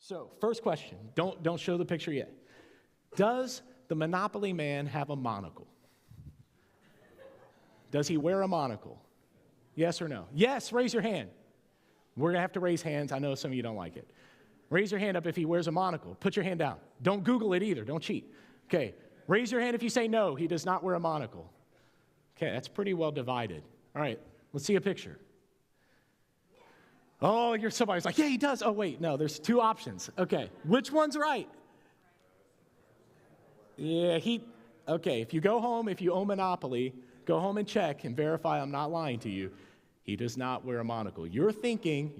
So, first question, don't show the picture yet. Does the Monopoly man have a monocle? Does he wear a monocle? Yes or no? Yes, raise your hand. We're going to have to raise hands. I know some of you don't like it. Raise your hand up if he wears a monocle. Put your hand down. Don't Google it either. Don't cheat. Okay, raise your hand if you say no, he does not wear a monocle. Okay, that's pretty well divided. All right, let's see a picture. Oh, you're somebody's like, yeah, he does. Oh, wait, no, there's two options. Okay, which one's right? Yeah, okay, if you go home, if you own Monopoly, go home and check and verify I'm not lying to you. He does not wear a monocle. You're thinking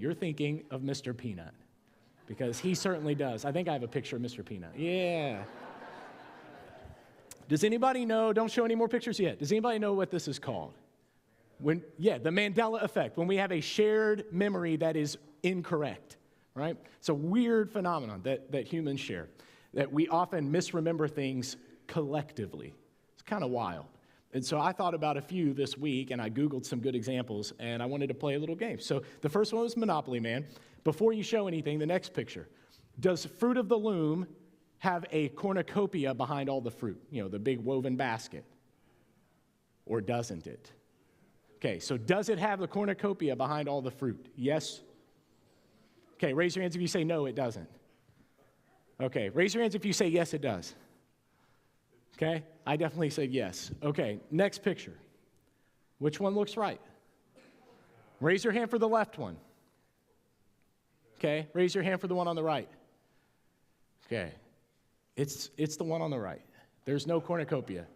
of Mr. Peanut, because he certainly does. I think I have a picture of Mr. Peanut. Yeah. Does anybody know, don't show any more pictures yet, does anybody know what this is called? The Mandela effect, when we have a shared memory that is incorrect, right? It's a weird phenomenon that humans share, that we often misremember things collectively. It's kind of wild. And so I thought about a few this week, and I Googled some good examples, and I wanted to play a little game. So the first one was Monopoly Man. Before you show anything, the next picture. Does Fruit of the Loom have a cornucopia behind all the fruit? You know, the big woven basket. Or doesn't it? Okay, so does it have the cornucopia behind all the fruit? Yes? Okay, raise your hands if you say no, it doesn't. Okay, raise your hands if you say yes, it does. Okay, I definitely said yes. Okay, next picture. Which one looks right? Raise your hand for the left one. Okay, raise your hand for the one on the right. Okay, it's the one on the right. There's no cornucopia.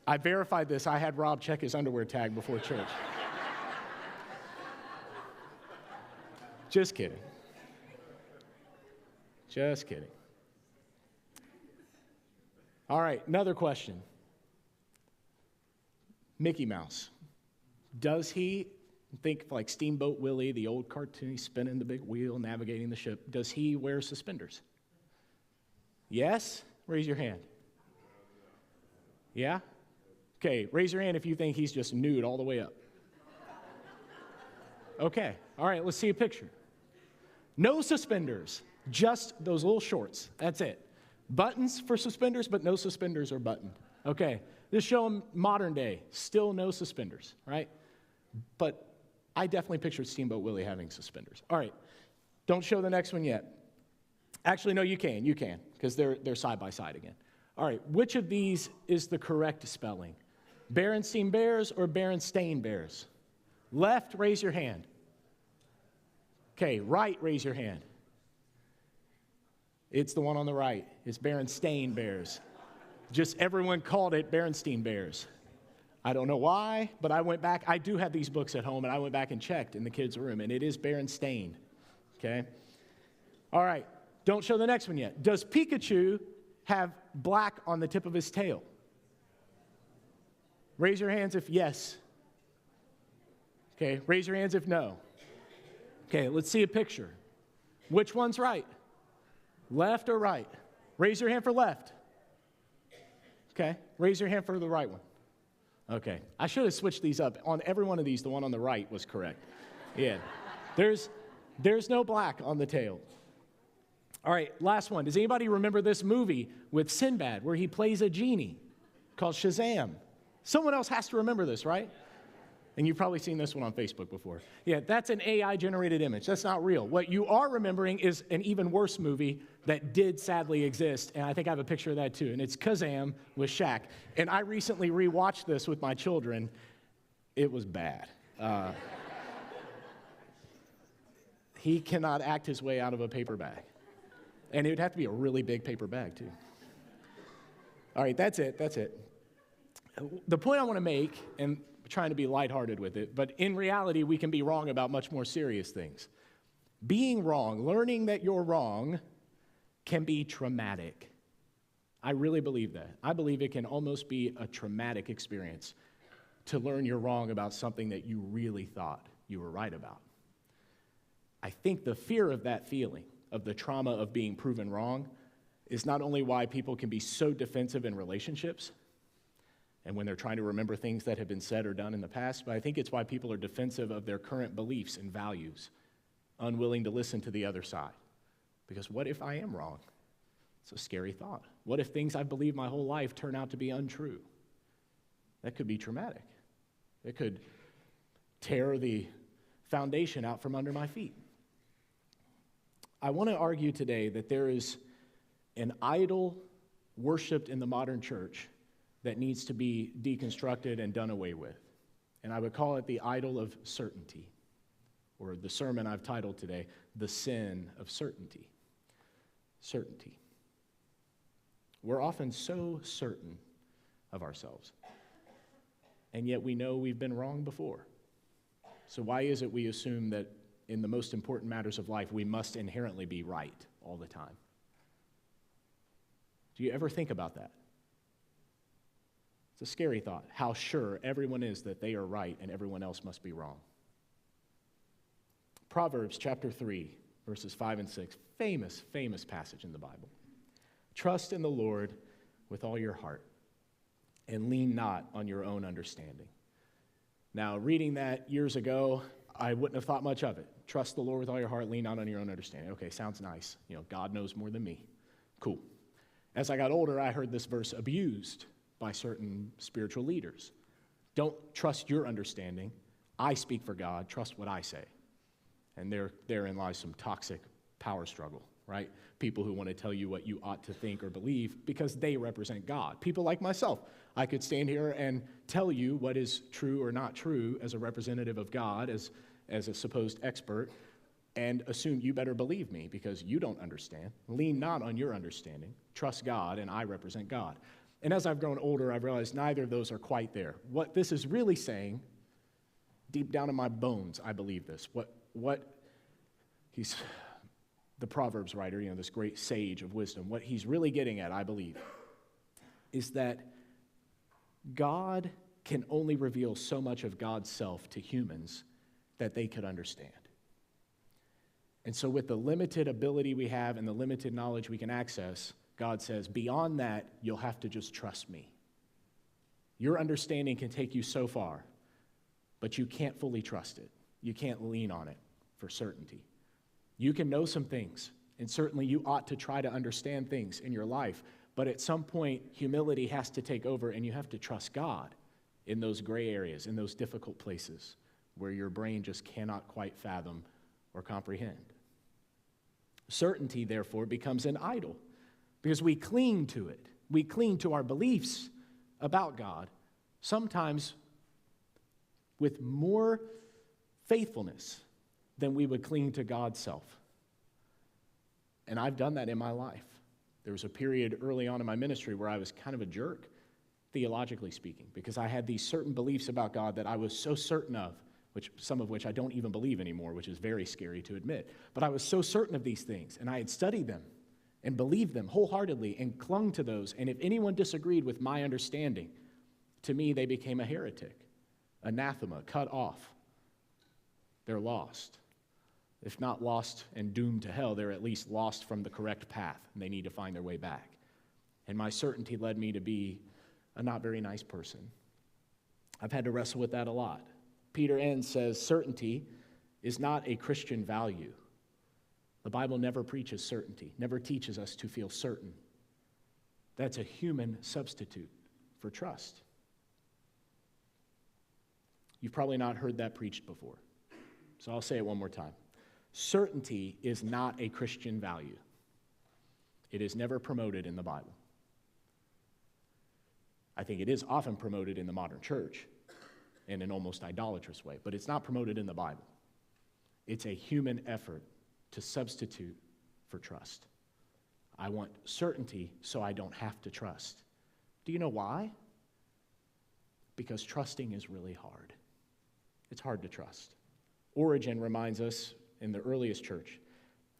I verified this. I had Rob check his underwear tag before church. Just kidding. Just kidding. All right, another question. Mickey Mouse. Does he think like Steamboat Willie, the old cartoon, he's spinning the big wheel, navigating the ship? Does he wear suspenders? Yes? Raise your hand. Yeah? Okay, raise your hand if you think he's just nude all the way up. Okay, all right, let's see a picture. No suspenders, just those little shorts. That's it. Buttons for suspenders, but no suspenders or button. Okay, this show them modern day, still no suspenders, right? But I definitely pictured Steamboat Willie having suspenders. All right, don't show the next one yet. Actually, no, you can, because they're side by side again. All right, which of these is the correct spelling? Berenstein Bears or Berenstain Bears? Left, raise your hand. Okay, right, raise your hand. It's the one on the right. It's Berenstain Bears. Just everyone called it Berenstein Bears. I don't know why, but I went back. I do have these books at home, and I went back and checked in the kids' room, and it is Berenstain. Okay? All right, don't show the next one yet. Does Pikachu have black on the tip of his tail? Raise your hands if yes. Okay, raise your hands if no. Okay, let's see a picture. Which one's right? Left or right? Raise your hand for left. Okay, raise your hand for the right one. Okay, I should have switched these up. On every one of these, the one on the right was correct. Yeah, there's no black on the tail. All right, last one. Does anybody remember this movie with Sinbad where he plays a genie called Shazam? Someone else has to remember this, right? And you've probably seen this one on Facebook before. Yeah, that's an AI-generated image. That's not real. What you are remembering is an even worse movie that did sadly exist, and I think I have a picture of that too, and it's Kazam with Shaq. And I recently rewatched this with my children. It was bad. He cannot act his way out of a paper bag. And it would have to be a really big paper bag too. All right, that's it. The point I want to make, and I'm trying to be lighthearted with it, but in reality, we can be wrong about much more serious things. Being wrong, learning that you're wrong, can be traumatic. I really believe that. I believe it can almost be a traumatic experience to learn you're wrong about something that you really thought you were right about. I think the fear of that feeling, of the trauma of being proven wrong, is not only why people can be so defensive in relationships, and when they're trying to remember things that have been said or done in the past, but I think it's why people are defensive of their current beliefs and values, unwilling to listen to the other side, Because what if I am wrong? It's a scary thought. What if things I've believed my whole life turn out to be untrue? That could be traumatic. It could tear the foundation out from under my feet. I want to argue today that there is an idol worshipped in the modern church that needs to be deconstructed and done away with. And I would call it the idol of certainty, or the sermon I've titled today, The Sin of Certainty. Certainty. We're often so certain of ourselves, and yet we know we've been wrong before. So why is it we assume that in the most important matters of life, we must inherently be right all the time? Do you ever think about that? It's a scary thought, how sure everyone is that they are right and everyone else must be wrong. Proverbs chapter 3, verses 5 and 6, famous passage in the Bible. Trust in the Lord with all your heart and lean not on your own understanding. Now, reading that years ago, I wouldn't have thought much of it. Trust the Lord with all your heart, lean not on your own understanding. Okay, sounds nice. God knows more than me. Cool. As I got older, I heard this verse abused by certain spiritual leaders. Don't trust your understanding. I speak for God. Trust what I say. And therein lies some toxic power struggle, right? People who want to tell you what you ought to think or believe because they represent God. People like myself. I could stand here and tell you what is true or not true as a representative of God, as a supposed expert, and assume you better believe me because you don't understand. Lean not on your understanding. Trust God, and I represent God. And as I've grown older, I've realized neither of those are quite there. What this is really saying, deep down in my bones, I believe this. What he's the Proverbs writer, this great sage of wisdom, what he's really getting at, I believe, is that God can only reveal so much of God's self to humans that they could understand. And so with the limited ability we have and the limited knowledge we can access, God says, beyond that, you'll have to just trust me. Your understanding can take you so far, but you can't fully trust it. You can't lean on it for certainty. You can know some things, and certainly you ought to try to understand things in your life, but at some point, humility has to take over, and you have to trust God in those gray areas, in those difficult places where your brain just cannot quite fathom or comprehend. Certainty, therefore, becomes an idol because we cling to it. We cling to our beliefs about God, sometimes with more faithfulness than we would cling to God's self. And I've done that in my life. There was a period early on in my ministry where I was kind of a jerk, theologically speaking, because I had these certain beliefs about God that I was so certain of, some of which I don't even believe anymore, which is very scary to admit. But I was so certain of these things, and I had studied them and believed them wholeheartedly and clung to those. And if anyone disagreed with my understanding, to me, they became a heretic, anathema, cut off. They're lost. If not lost and doomed to hell, they're at least lost from the correct path, and they need to find their way back. And my certainty led me to be a not very nice person. I've had to wrestle with that a lot. Peter Enns says certainty is not a Christian value. The Bible never preaches certainty, never teaches us to feel certain. That's a human substitute for trust. You've probably not heard that preached before, so I'll say it one more time. Certainty is not a Christian value. It is never promoted in the Bible. I think it is often promoted in the modern church in an almost idolatrous way, but it's not promoted in the Bible. It's a human effort to substitute for trust. I want certainty so I don't have to trust. Do you know why? Because trusting is really hard. It's hard to trust. Origen reminds us in the earliest church,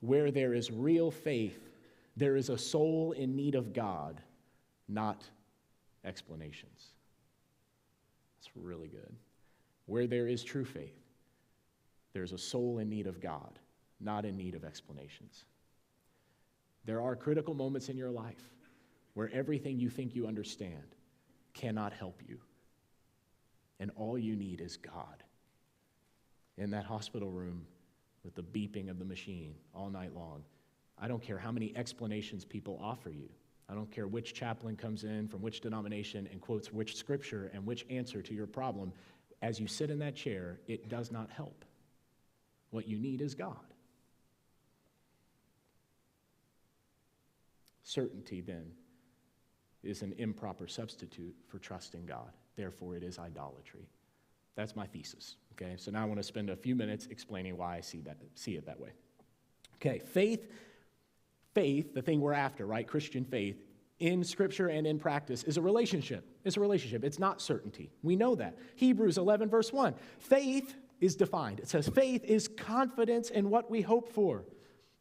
where there is real faith, there is a soul in need of God, not explanations. That's really good. Where there is true faith, there's a soul in need of God, not in need of explanations. There are critical moments in your life where everything you think you understand cannot help you, and all you need is God. In that hospital room with the beeping of the machine all night long, I don't care how many explanations people offer you. I don't care which chaplain comes in from which denomination and quotes which scripture and which answer to your problem. As you sit in that chair, it does not help. What you need is God. Certainty, then, is an improper substitute for trusting God. Therefore, it is idolatry. That's my thesis, okay? So now I want to spend a few minutes explaining why I see it that way. Okay, faith, the thing we're after, right? Christian faith, in Scripture and in practice, is a relationship. It's a relationship. It's not certainty. We know that. Hebrews 11, verse 1. Faith is defined. It says, faith is confidence in what we hope for,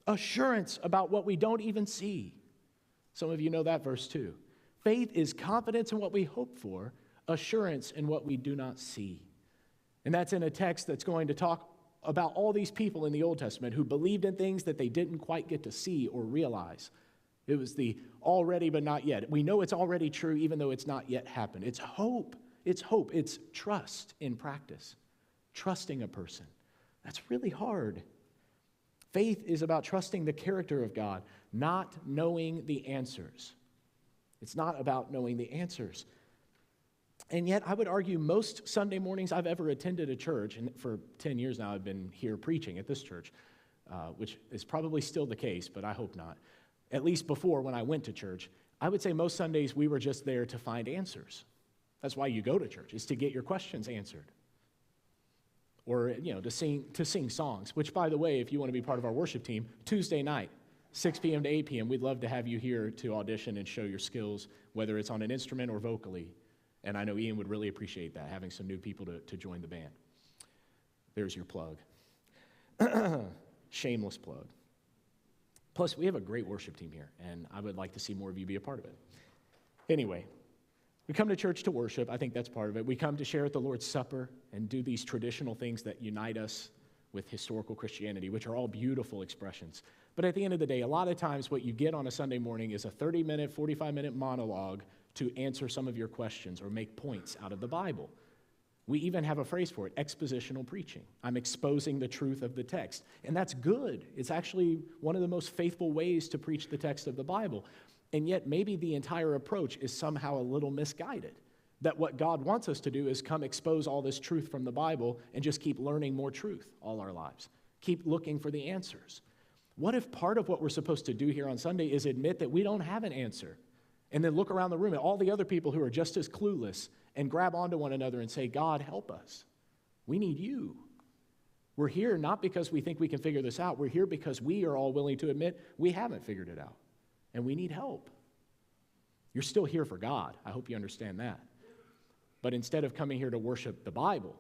assurance about what we don't even see. Some of you know that verse too. Faith is confidence in what we hope for, assurance in what we do not see. And that's in a text that's going to talk about all these people in the Old Testament who believed in things that they didn't quite get to see or realize. It was the already but not yet. We know it's already true even though it's not yet happened. It's hope. It's hope. It's trust in practice. Trusting a person. That's really hard. Faith is about trusting the character of God, not knowing the answers. It's not about knowing the answers. And yet, I would argue most Sunday mornings I've ever attended a church, and for 10 years now I've been here preaching at this church, which is probably still the case, but I hope not. At least before, when I went to church, I would say most Sundays we were just there to find answers. That's why you go to church, is to get your questions answered. Or, to sing songs, which, by the way, if you want to be part of our worship team, Tuesday night, 6 p.m. to 8 p.m., we'd love to have you here to audition and show your skills, whether it's on an instrument or vocally. And I know Ian would really appreciate that, having some new people to join the band. There's your plug. Shameless plug. Plus, we have a great worship team here, and I would like to see more of you be a part of it. Anyway, we come to church to worship. I think that's part of it. We come to share at the Lord's Supper and do these traditional things that unite us with historical Christianity, which are all beautiful expressions. But at the end of the day, a lot of times what you get on a Sunday morning is a 30-minute, 45-minute monologue to answer some of your questions or make points out of the Bible. We even have a phrase for it, expositional preaching. I'm exposing the truth of the text. And that's good. It's actually one of the most faithful ways to preach the text of the Bible. And yet maybe the entire approach is somehow a little misguided. That what God wants us to do is come expose all this truth from the Bible and just keep learning more truth all our lives. Keep looking for the answers. What if part of what we're supposed to do here on Sunday is admit that we don't have an answer? And then look around the room at all the other people who are just as clueless and grab onto one another and say, God, help us. We need you. We're here not because we think we can figure this out. We're here because we are all willing to admit we haven't figured it out. And we need help. You're still here for God. I hope you understand that. But instead of coming here to worship the Bible,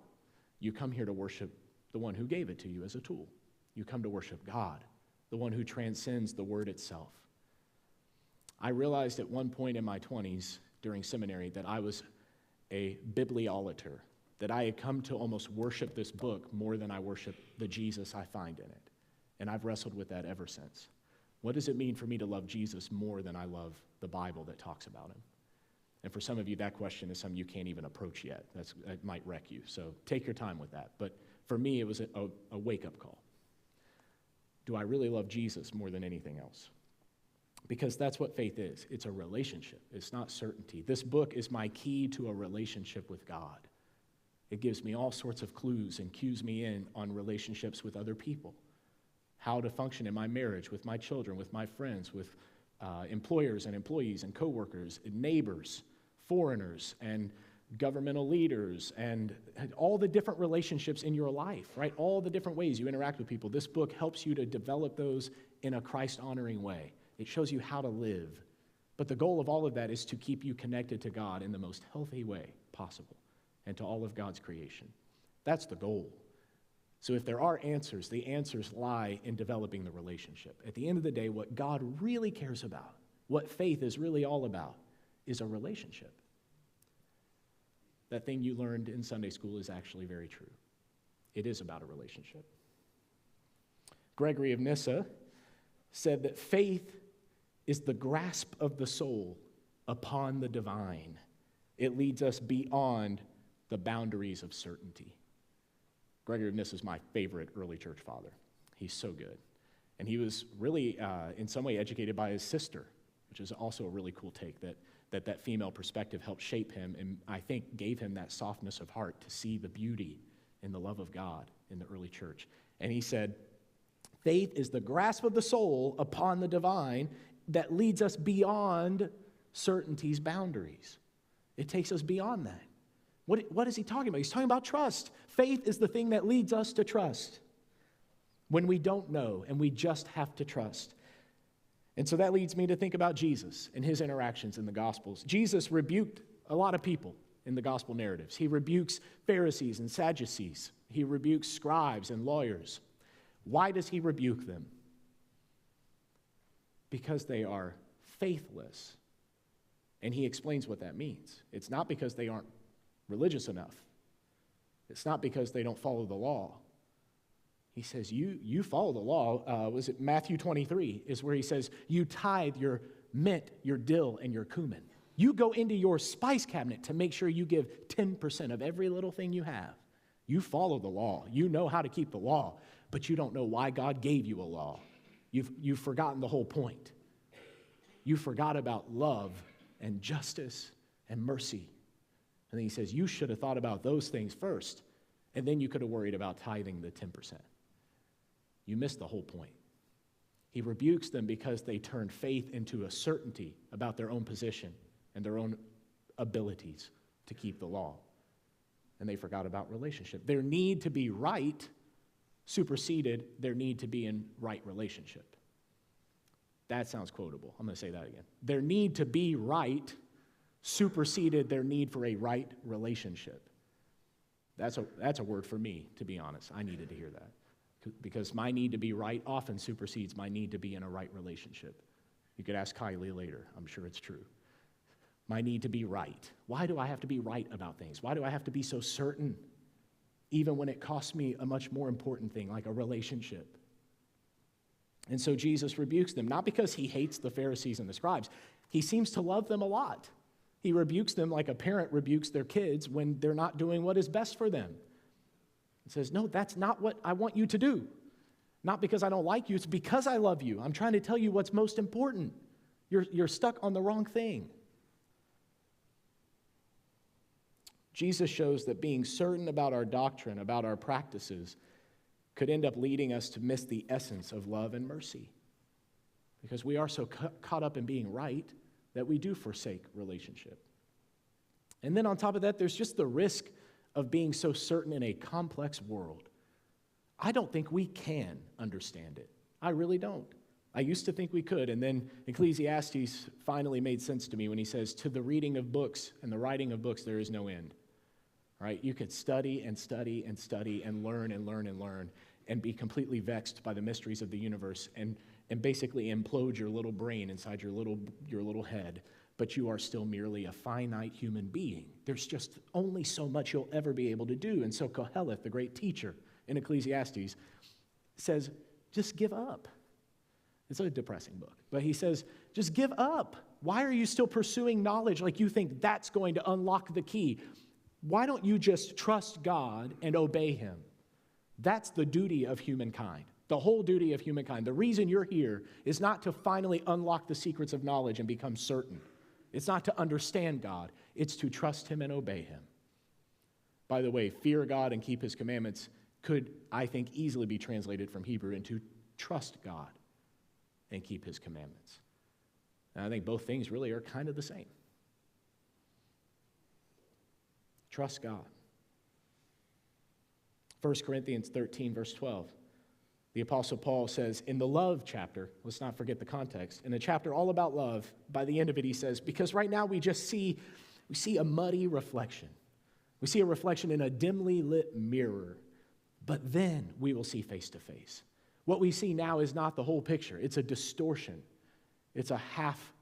you come here to worship the one who gave it to you as a tool. You come to worship God, the one who transcends the word itself. I realized at one point in my 20s during seminary that I was a bibliolater, that I had come to almost worship this book more than I worship the Jesus I find in it. And I've wrestled with that ever since. What does it mean for me to love Jesus more than I love the Bible that talks about him? And for some of you, that question is something you can't even approach yet. That might wreck you, so take your time with that. But for me, it was a wake-up call. Do I really love Jesus more than anything else? Because that's what faith is. It's a relationship. It's not certainty. This book is my key to a relationship with God. It gives me all sorts of clues and cues me in on relationships with other people, how to function in my marriage, with my children, with my friends, with employers and employees and coworkers, and neighbors, foreigners, and governmental leaders, and all the different relationships in your life, right? All the different ways you interact with people. This book helps you to develop those in a Christ-honoring way. It shows you how to live. But the goal of all of that is to keep you connected to God in the most healthy way possible and to all of God's creation. That's the goal. So if there are answers, the answers lie in developing the relationship. At the end of the day, what God really cares about, what faith is really all about, is a relationship. That thing you learned in Sunday school is actually very true. It is about a relationship. Gregory of Nyssa said that faith is the grasp of the soul upon the divine. It leads us beyond the boundaries of certainty. Gregory of Nyssa is my favorite early church father. He's so good. And he was really, in some way, educated by his sister, which is also a really cool take, that female perspective helped shape him and I think gave him that softness of heart to see the beauty in the love of God in the early church. And he said, faith is the grasp of the soul upon the divine that leads us beyond certainty's boundaries. It takes us beyond that. What is he talking about? He's talking about trust. Faith is the thing that leads us to trust when we don't know and we just have to trust. And so that leads me to think about Jesus and his interactions in the Gospels. Jesus rebuked a lot of people in the Gospel narratives. He rebukes Pharisees and Sadducees. He rebukes scribes and lawyers. Why does he rebuke them? Because they are faithless. And he explains what that means. It's not because they aren't religious enough. It's not because they don't follow the law. He says, you follow the law. Was it Matthew 23 is where he says, you tithe your mint, your dill, and your cumin. You go into your spice cabinet to make sure you give 10% of every little thing you have. You follow the law. You know how to keep the law, but you don't know why God gave you a law. You've forgotten the whole point. You forgot about love and justice and mercy. And then he says, you should have thought about those things first, and then you could have worried about tithing the 10%. You missed the whole point. He rebukes them because they turned faith into a certainty about their own position and their own abilities to keep the law. And they forgot about relationship. Their need to be right superseded their need to be in right relationship. That sounds quotable. I'm going to say that again. Their need to be right superseded their need for a right relationship. That's a word for me, to be honest. I needed to hear that. Because my need to be right often supersedes my need to be in a right relationship. You could ask Kylie later. I'm sure it's true. My need to be right. Why do I have to be right about things? Why do I have to be so certain, even when it costs me a much more important thing, like a relationship? And so Jesus rebukes them, not because he hates the Pharisees and the scribes. He seems to love them a lot. He rebukes them like a parent rebukes their kids when they're not doing what is best for them. He says, no, that's not what I want you to do. Not because I don't like you, it's because I love you. I'm trying to tell you what's most important. You're stuck on the wrong thing. Jesus shows that being certain about our doctrine, about our practices, could end up leading us to miss the essence of love and mercy. Because we are so caught up in being right that we do forsake relationship. And then on top of that, there's just the risk of being so certain in a complex world. I don't think we can understand it. I really don't. I used to think we could, and then Ecclesiastes finally made sense to me when he says, to the reading of books and the writing of books, there is no end. Right? You could study and study and study and learn and learn and learn and be completely vexed by the mysteries of the universe and basically implode your little brain inside your little head, but you are still merely a finite human being. There's just only so much you'll ever be able to do. And so Koheleth, the great teacher in Ecclesiastes, says, just give up. It's a depressing book, but he says, just give up. Why are you still pursuing knowledge like you think that's going to unlock the key? Why don't you just trust God and obey him? That's the duty of humankind, the whole duty of humankind. The reason you're here is not to finally unlock the secrets of knowledge and become certain. It's not to understand God. It's to trust him and obey him. By the way, fear God and keep his commandments could, I think, easily be translated from Hebrew into trust God and keep his commandments. And I think both things really are kind of the same. Trust God. 1 Corinthians 13, verse 12. The Apostle Paul says in the love chapter, let's not forget the context, in a chapter all about love, by the end of it he says, because right now we see a muddy reflection. We see a reflection in a dimly lit mirror, but then we will see face to face. What we see now is not the whole picture. It's a distortion. It's a half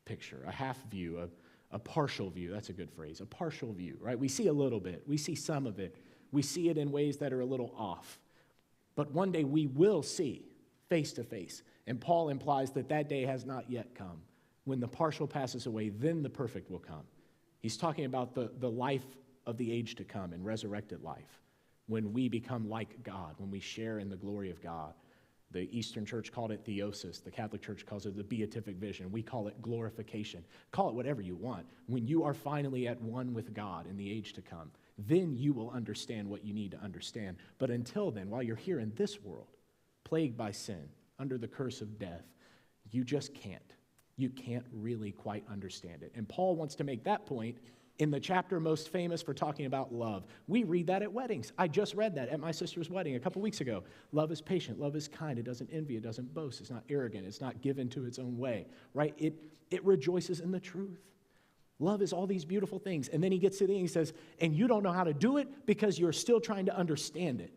picture, a half view, a partial view. That's a good phrase, a partial view, right? We see a little bit. We see some of it. We see it in ways that are a little off. But one day we will see face to face. And Paul implies that that day has not yet come. When the partial passes away, then the perfect will come. He's talking about the life of the age to come and resurrected life. When we become like God, when we share in the glory of God. The Eastern Church called it theosis. The Catholic Church calls it the beatific vision. We call it glorification. Call it whatever you want. When you are finally at one with God in the age to come, then you will understand what you need to understand. But until then, while you're here in this world, plagued by sin, under the curse of death, you just can't. You can't really quite understand it. And Paul wants to make that point in the chapter most famous for talking about love. We read that at weddings. I just read that at my sister's wedding a couple weeks ago. Love is patient. Love is kind. It doesn't envy. It doesn't boast. It's not arrogant. It's not given to its own way, right? It rejoices in the truth. Love is all these beautiful things. And then he gets to the end and he says, and you don't know how to do it because you're still trying to understand it.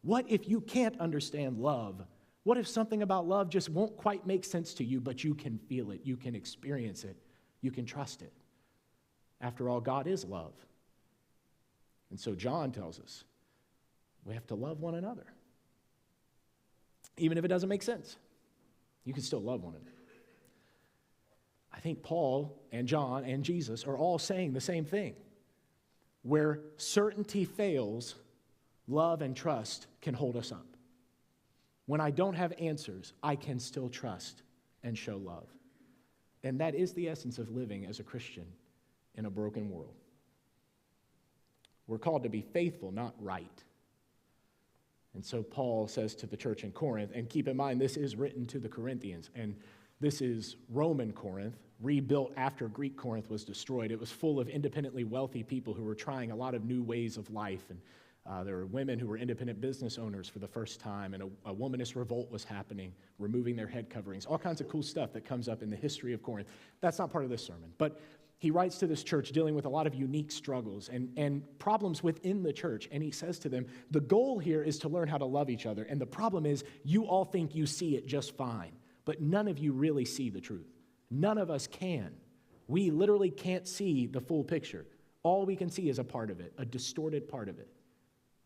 What if you can't understand love? What if something about love just won't quite make sense to you, but you can feel it, you can experience it, you can trust it? After all, God is love. And so John tells us we have to love one another. Even if it doesn't make sense, you can still love one another. I think Paul and John and Jesus are all saying the same thing. Where certainty fails, love and trust can hold us up. When I don't have answers, I can still trust and show love. And that is the essence of living as a Christian in a broken world. We're called to be faithful, not right. And so Paul says to the church in Corinth, and keep in mind this is written to the Corinthians, and this is Roman Corinth, rebuilt after Greek Corinth was destroyed. It was full of independently wealthy people who were trying a lot of new ways of life, and there were women who were independent business owners for the first time, and a womanist revolt was happening, removing their head coverings, all kinds of cool stuff that comes up in the history of Corinth. That's not part of this sermon, but he writes to this church dealing with a lot of unique struggles and problems within the church, and he says to them, the goal here is to learn how to love each other, and the problem is you all think you see it just fine, but none of you really see the truth. None of us can. We literally can't see the full picture. All we can see is a part of it, a distorted part of it,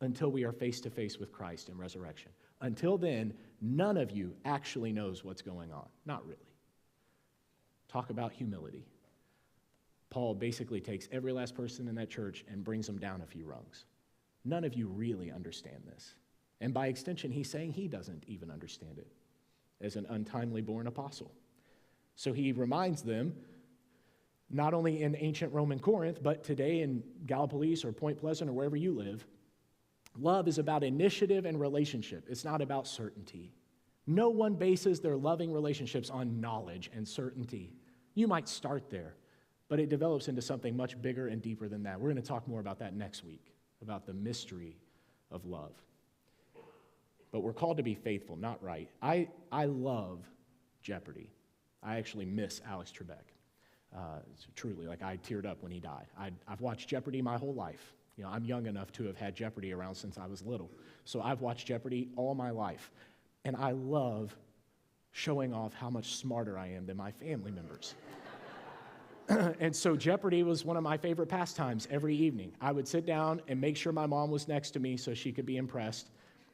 until we are face to face with Christ in resurrection. Until then, none of you actually knows what's going on. Not really. Talk about humility. Paul basically takes every last person in that church and brings them down a few rungs. None of you really understand this. And by extension, he's saying he doesn't even understand it as an untimely born apostle. So he reminds them, not only in ancient Roman Corinth, but today in Gallipolis or Point Pleasant or wherever you live, love is about initiative and relationship. It's not about certainty. No one bases their loving relationships on knowledge and certainty. You might start there, but it develops into something much bigger and deeper than that. We're going to talk more about that next week, about the mystery of love. But we're called to be faithful, not right. I love Jeopardy. I actually miss Alex Trebek. Truly, like I teared up when he died. I've watched Jeopardy my whole life. You know, I'm young enough to have had Jeopardy around since I was little. So I've watched Jeopardy all my life. And I love showing off how much smarter I am than my family members. And so Jeopardy was one of my favorite pastimes every evening. I would sit down and make sure my mom was next to me so she could be impressed,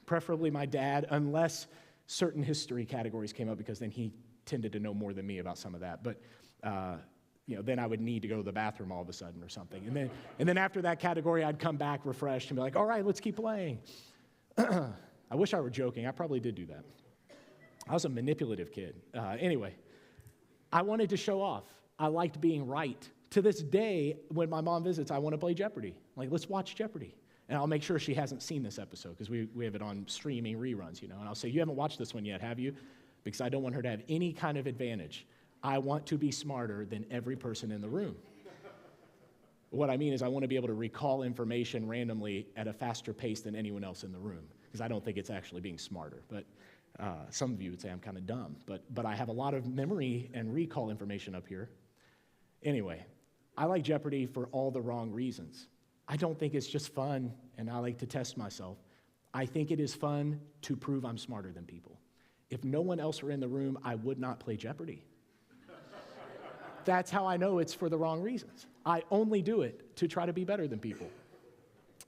preferably my dad, unless certain history categories came up, because then he tended to know more than me about some of that. But then I would need to go to the bathroom all of a sudden or something. And then after that category, I'd come back refreshed and be like, all right, let's keep playing. I wish I were joking. I probably did do that. I was a manipulative kid. Anyway, I wanted to show off. I liked being right. To this day, when my mom visits, I want to play Jeopardy. Like, let's watch Jeopardy. And I'll make sure she hasn't seen this episode because we have it on streaming reruns, And I'll say, you haven't watched this one yet, have you? Because I don't want her to have any kind of advantage. I want to be smarter than every person in the room. What I mean is I want to be able to recall information randomly at a faster pace than anyone else in the room, because I don't think it's actually being smarter. But some of you would say I'm kind of dumb, but I have a lot of memory and recall information up here. Anyway, I like Jeopardy for all the wrong reasons. I don't think it's just fun, and I like to test myself. I think it is fun to prove I'm smarter than people. If no one else were in the room, I would not play Jeopardy. That's how I know it's for the wrong reasons. I only do it to try to be better than people.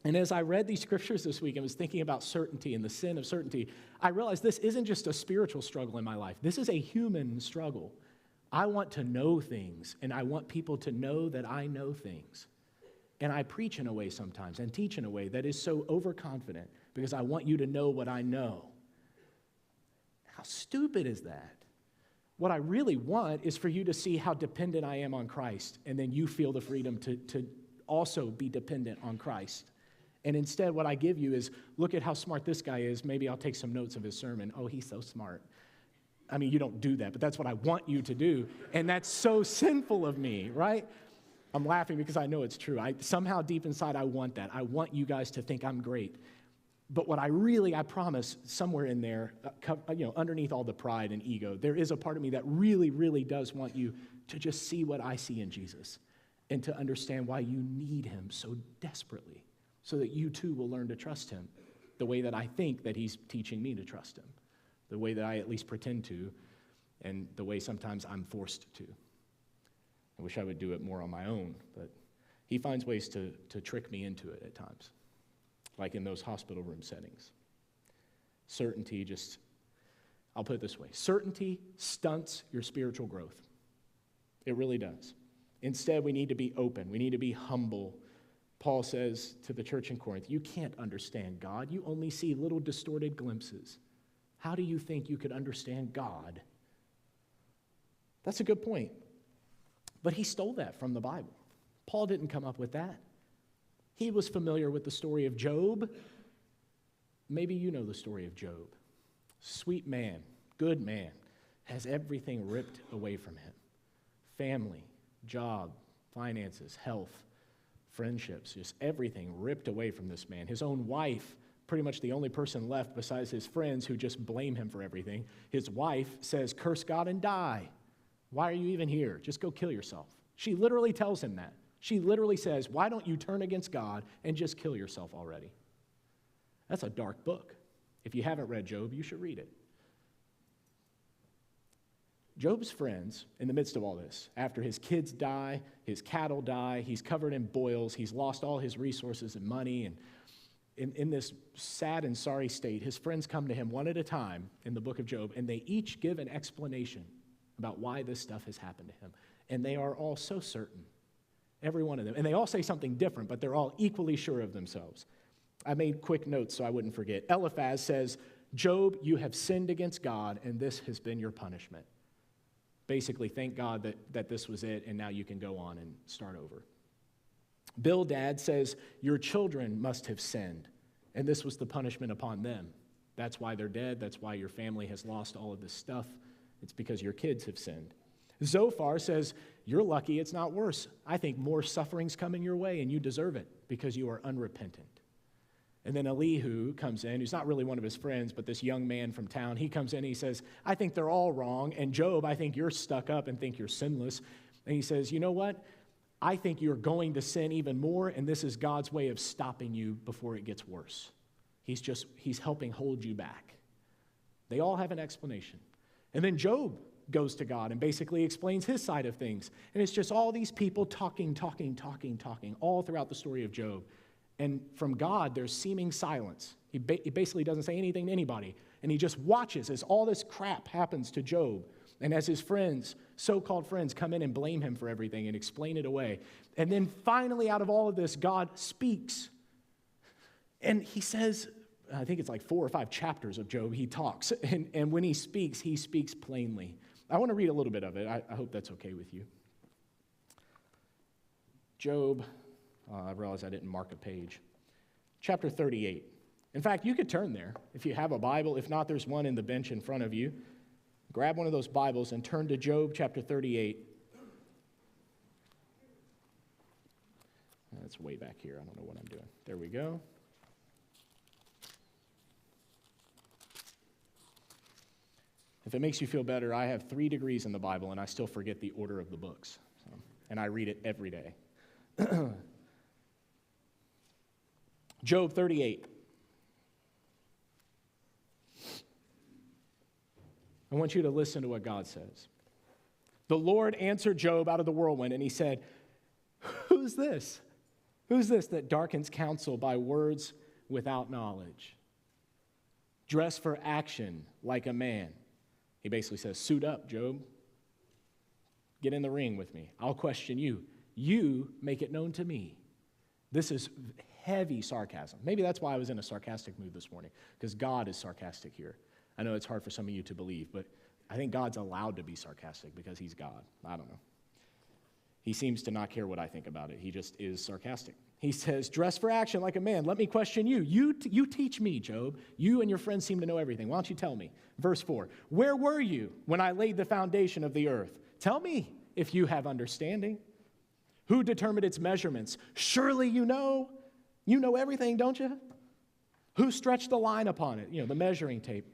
And as I read these scriptures this week and was thinking about certainty and the sin of certainty, I realized this isn't just a spiritual struggle in my life. This is a human struggle. I want to know things, and I want people to know that I know things. And I preach in a way sometimes and teach in a way that is so overconfident because I want you to know what I know. How stupid is that? What I really want is for you to see how dependent I am on Christ, and then you feel the freedom to also be dependent on Christ. And instead, what I give you is, look at how smart this guy is. Maybe I'll take some notes of his sermon. Oh, he's so smart. I mean, you don't do that, but that's what I want you to do. And that's so sinful of me, right? I'm laughing because I know it's true. Somehow deep inside, I want that. I want you guys to think I'm great. But what I promise, somewhere in there, underneath all the pride and ego, there is a part of me that really, really does want you to just see what I see in Jesus and to understand why you need him so desperately so that you too will learn to trust him the way that I think that he's teaching me to trust him, the way that I at least pretend to, and the way sometimes I'm forced to. I wish I would do it more on my own, but he finds ways to trick me into it at times, like in those hospital room settings. Certainty I'll put it this way, certainty stunts your spiritual growth. It really does. Instead, we need to be open. We need to be humble. Paul says to the church in Corinth, you can't understand God. You only see little distorted glimpses. How do you think you could understand God? That's a good point. But he stole that from the Bible. Paul didn't come up with that. He was familiar with the story of Job. Maybe you know the story of Job. Sweet man, good man, has everything ripped away from him. Family, job, finances, health, friendships, just everything ripped away from this man. His own wife, pretty much the only person left besides his friends who just blame him for everything. His wife says, curse God and die. Why are you even here? Just go kill yourself. She literally tells him that. She literally says, why don't you turn against God and just kill yourself already? That's a dark book. If you haven't read Job, you should read it. Job's friends, in the midst of all this, after his kids die, his cattle die, he's covered in boils, he's lost all his resources and money, and in this sad and sorry state, his friends come to him one at a time in the book of Job, and they each give an explanation about why this stuff has happened to him. And they are all so certain, every one of them. And they all say something different, but they're all equally sure of themselves. I made quick notes so I wouldn't forget. Eliphaz says, Job, you have sinned against God, and this has been your punishment. Basically, thank God that this was it, and now you can go on and start over. Bildad says, your children must have sinned, and this was the punishment upon them. That's why they're dead. That's why your family has lost all of this stuff. It's because your kids have sinned. Zophar says, you're lucky it's not worse. I think more suffering's coming your way, and you deserve it because you are unrepentant. And then Elihu comes in, who's not really one of his friends, but this young man from town. He comes in and he says, I think they're all wrong. And Job, I think you're stuck up and think you're sinless. And he says, you know what? I think you're going to sin even more, and this is God's way of stopping you before it gets worse. He's helping hold you back. They all have an explanation. And then Job goes to God and basically explains his side of things. And it's just all these people talking all throughout the story of Job. And from God, there's seeming silence. He basically doesn't say anything to anybody. And he just watches as all this crap happens to Job. And as his friends, so-called friends, come in and blame him for everything and explain it away. And then finally, out of all of this, God speaks. And he says, I think it's like 4 or 5 chapters of Job, he talks. And when he speaks plainly. I want to read a little bit of it. I hope that's okay with you. Job, I realized I didn't mark a page. Chapter 38. In fact, you could turn there if you have a Bible. If not, there's one in the bench in front of you. Grab one of those Bibles and turn to Job chapter 38. That's way back here. I don't know what I'm doing. There we go. If it makes you feel better, I have 3 degrees in the Bible, and I still forget the order of the books. And I read it every day. Job 38. I want you to listen to what God says. The Lord answered Job out of the whirlwind, and he said, who's this? Who's this that darkens counsel by words without knowledge? Dress for action like a man. He basically says, suit up, Job. Get in the ring with me. I'll question you. You make it known to me. This is heavy sarcasm. Maybe that's why I was in a sarcastic mood this morning, because God is sarcastic here. I know it's hard for some of you to believe, but I think God's allowed to be sarcastic because he's God. I don't know. He seems to not care what I think about it. He just is sarcastic. He says, dress for action like a man. Let me question you. You teach me, Job. You and your friends seem to know everything. Why don't you tell me? Verse 4, where were you when I laid the foundation of the earth? Tell me if you have understanding. Who determined its measurements? Surely you know. You know everything, don't you? Who stretched the line upon it? The measuring tape.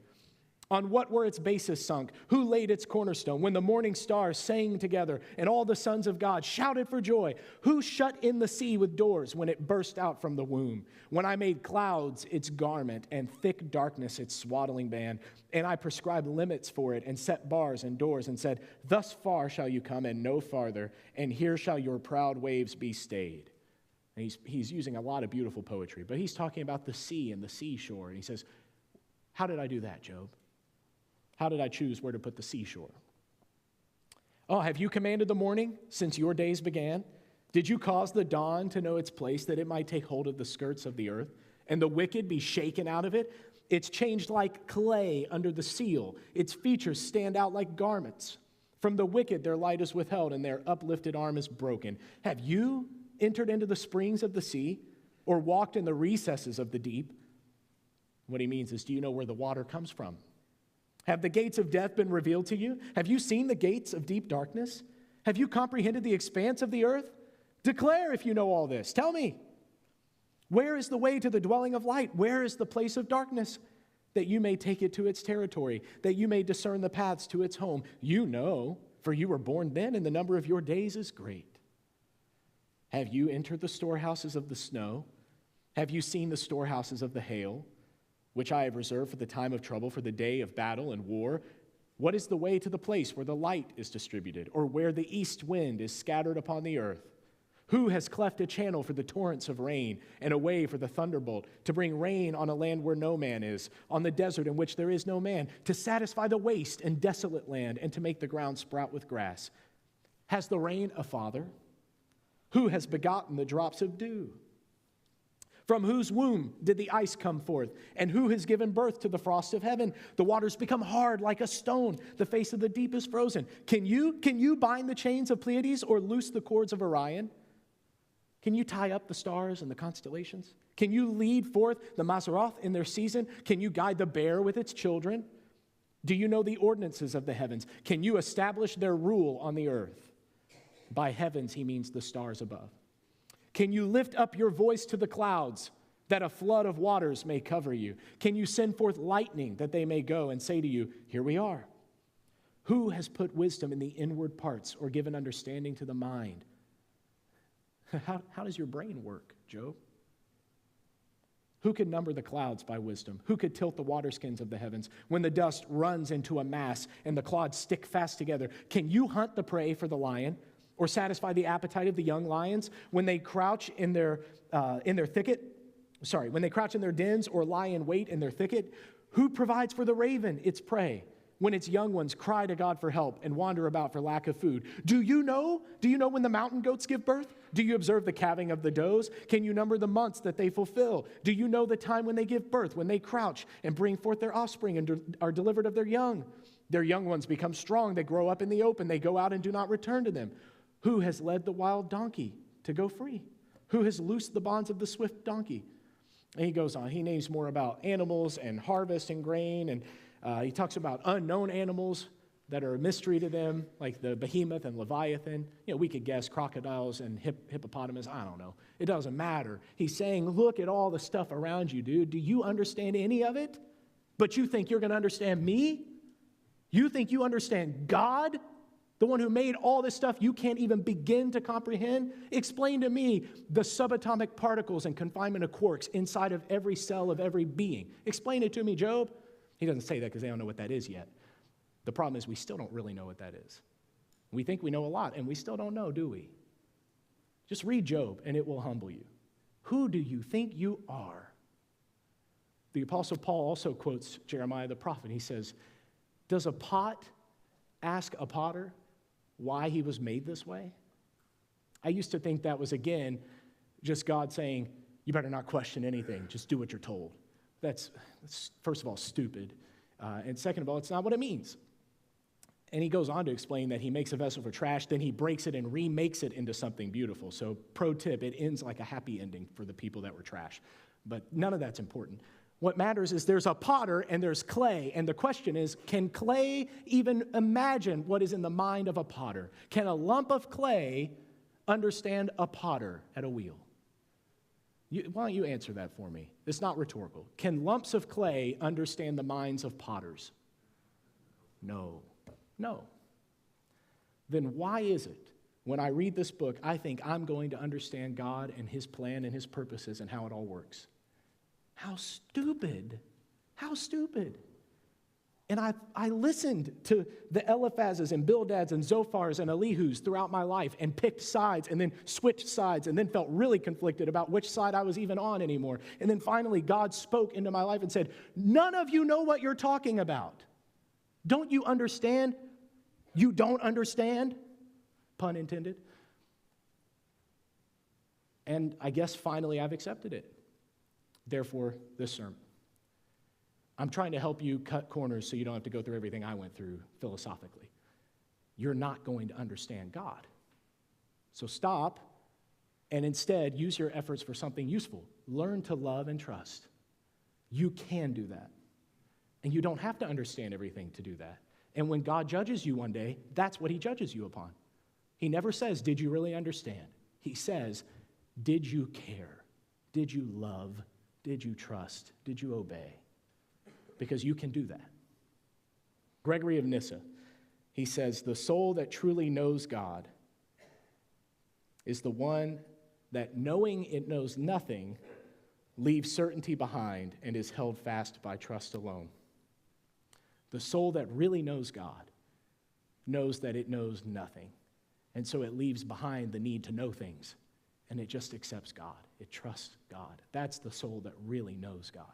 On what were its bases sunk? Who laid its cornerstone? When the morning stars sang together and all the sons of God shouted for joy. Who shut in the sea with doors when it burst out from the womb? When I made clouds its garment and thick darkness its swaddling band, and I prescribed limits for it and set bars and doors and said, thus far shall you come and no farther, and here shall your proud waves be stayed. And he's using a lot of beautiful poetry, but he's talking about the sea and the seashore. And he says, how did I do that, Job? How did I choose where to put the seashore? Oh, have you commanded the morning since your days began? Did you cause the dawn to know its place, that it might take hold of the skirts of the earth, and the wicked be shaken out of it? It's changed like clay under the seal. Its features stand out like garments. From the wicked their light is withheld, and their uplifted arm is broken. Have you entered into the springs of the sea, or walked in the recesses of the deep? What he means is, do you know where the water comes from? Have the gates of death been revealed to you? Have you seen the gates of deep darkness? Have you comprehended the expanse of the earth? Declare if you know all this. Tell me. Where is the way to the dwelling of light? Where is the place of darkness? That you may take it to its territory, that you may discern the paths to its home. You know, for you were born then, and the number of your days is great. Have you entered the storehouses of the snow? Have you seen the storehouses of the hail, which I have reserved for the time of trouble, for the day of battle and war? What is the way to the place where the light is distributed, or where the east wind is scattered upon the earth? Who has cleft a channel for the torrents of rain, and a way for the thunderbolt, to bring rain on a land where no man is, on the desert in which there is no man, to satisfy the waste and desolate land, and to make the ground sprout with grass? Has the rain a father? Who has begotten the drops of dew? From whose womb did the ice come forth? And who has given birth to the frost of heaven? The waters become hard like a stone. The face of the deep is frozen. Can you bind the chains of Pleiades or loose the cords of Orion? Can you tie up the stars and the constellations? Can you lead forth the Mazzaroth in their season? Can you guide the bear with its children? Do you know the ordinances of the heavens? Can you establish their rule on the earth? By heavens, he means the stars above. Can you lift up your voice to the clouds, that a flood of waters may cover you? Can you send forth lightning, that they may go and say to you, here we are? Who has put wisdom in the inward parts, or given understanding to the mind? How does your brain work, Job? Who could number the clouds by wisdom? Who could tilt the waterskins of the heavens when the dust runs into a mass and the clods stick fast together? Can you hunt the prey for the lion, or satisfy the appetite of the young lions when they crouch in their thicket? When they crouch in their dens or lie in wait in their thicket? Who provides for the raven its prey when its young ones cry to God for help and wander about for lack of food? Do you know? Do you know when the mountain goats give birth? Do you observe the calving of the does? Can you number the months that they fulfill? Do you know the time when they give birth, when they crouch and bring forth their offspring and are delivered of their young? Their young ones become strong. They grow up in the open. They go out and do not return to them. Who has led the wild donkey to go free? Who has loosed the bonds of the swift donkey? And he goes on. He names more about animals and harvest and grain, and he talks about unknown animals that are a mystery to them, like the behemoth and leviathan. We could guess crocodiles and hippopotamus. I don't know. It doesn't matter. He's saying, look at all the stuff around you, dude. Do you understand any of it? But you think you're going to understand me? You think you understand God? The one who made all this stuff you can't even begin to comprehend? Explain to me the subatomic particles and confinement of quarks inside of every cell of every being. Explain it to me, Job. He doesn't say that because they don't know what that is yet. The problem is we still don't really know what that is. We think we know a lot, and we still don't know, do we? Just read Job, and it will humble you. Who do you think you are? The Apostle Paul also quotes Jeremiah the prophet. He says, does a pot ask a potter why he was made this way? I used to think that was, again, just God saying, you better not question anything. Just do what you're told. That's first of all, stupid. And second of all, it's not what it means. And he goes on to explain that he makes a vessel for trash, then he breaks it and remakes it into something beautiful. So pro tip, it ends like a happy ending for the people that were trash. But none of that's important. What matters is there's a potter and there's clay. And the question is, can clay even imagine what is in the mind of a potter? Can a lump of clay understand a potter at a wheel? Why don't you answer that for me? It's not rhetorical. Can lumps of clay understand the minds of potters? No. No. Then why is it when I read this book, I think I'm going to understand God and his plan and his purposes and how it all works? How stupid. How stupid. And I listened to the Eliphazes and Bildads and Zophars and Elihus throughout my life and picked sides and then switched sides and then felt really conflicted about which side I was even on anymore. And then finally God spoke into my life and said, none of you know what you're talking about. Don't you understand? You don't understand? Pun intended. And I guess finally I've accepted it. Therefore, this sermon. I'm trying to help you cut corners so you don't have to go through everything I went through philosophically. You're not going to understand God. So stop and instead use your efforts for something useful. Learn to love and trust. You can do that. And you don't have to understand everything to do that. And when God judges you one day, that's what he judges you upon. He never says, did you really understand? He says, did you care? Did you love? Did you trust? Did you obey? Because you can do that. Gregory of Nyssa, he says, the soul that truly knows God is the one that, knowing it knows nothing, leaves certainty behind and is held fast by trust alone. The soul that really knows God knows that it knows nothing, and so it leaves behind the need to know things, and it just accepts God. It trusts God. That's the soul that really knows God.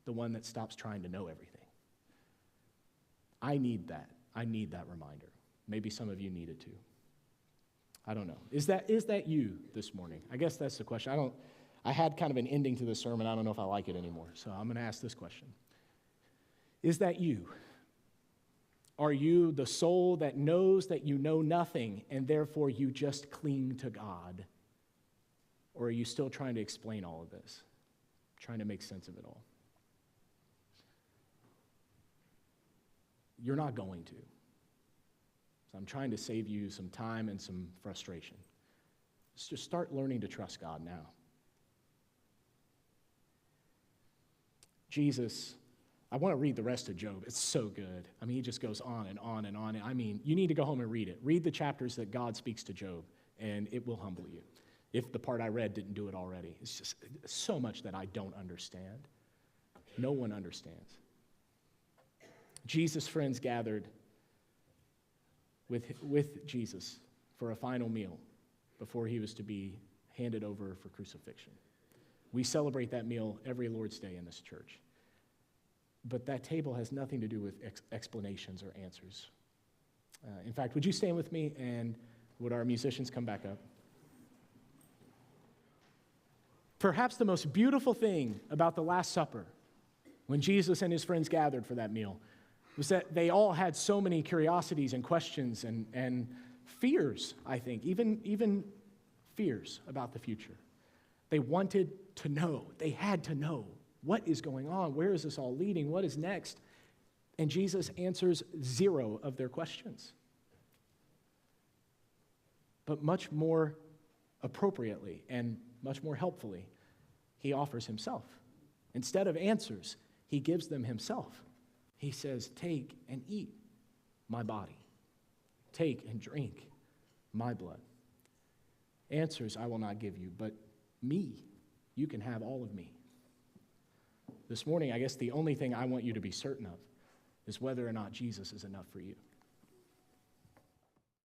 The one that stops trying to know everything. I need that. I need that reminder. Maybe some of you need it too. I don't know. Is that you this morning? I guess that's the question. I had kind of an ending to the sermon. I don't know if I like it anymore. So I'm going to ask this question. Is that you? Are you the soul that knows that you know nothing and therefore you just cling to God? Or are you still trying to explain all of this? Trying to make sense of it all? You're not going to. So I'm trying to save you some time and some frustration. Let's just start learning to trust God now. Jesus, I want to read the rest of Job. It's so good. I mean, he just goes on and on and on. I mean, you need to go home and read it. Read the chapters that God speaks to Job, and it will humble you. If the part I read didn't do it already. It's just so much that I don't understand. No one understands. Jesus' friends gathered with Jesus for a final meal before he was to be handed over for crucifixion. We celebrate that meal every Lord's Day in this church. But that table has nothing to do with explanations or answers. In fact, would you stand with me, and would our musicians come back up? Perhaps the most beautiful thing about the Last Supper, when Jesus and his friends gathered for that meal, was that they all had so many curiosities and questions and fears, I think, even fears about the future. They wanted to know. They had to know. What is going on? Where is this all leading? What is next? And Jesus answers 0 of their questions. But much more appropriately and much more helpfully, he offers himself. Instead of answers, he gives them himself. He says, take and eat my body. Take and drink my blood. Answers I will not give you, but me. You can have all of me. This morning, I guess the only thing I want you to be certain of is whether or not Jesus is enough for you.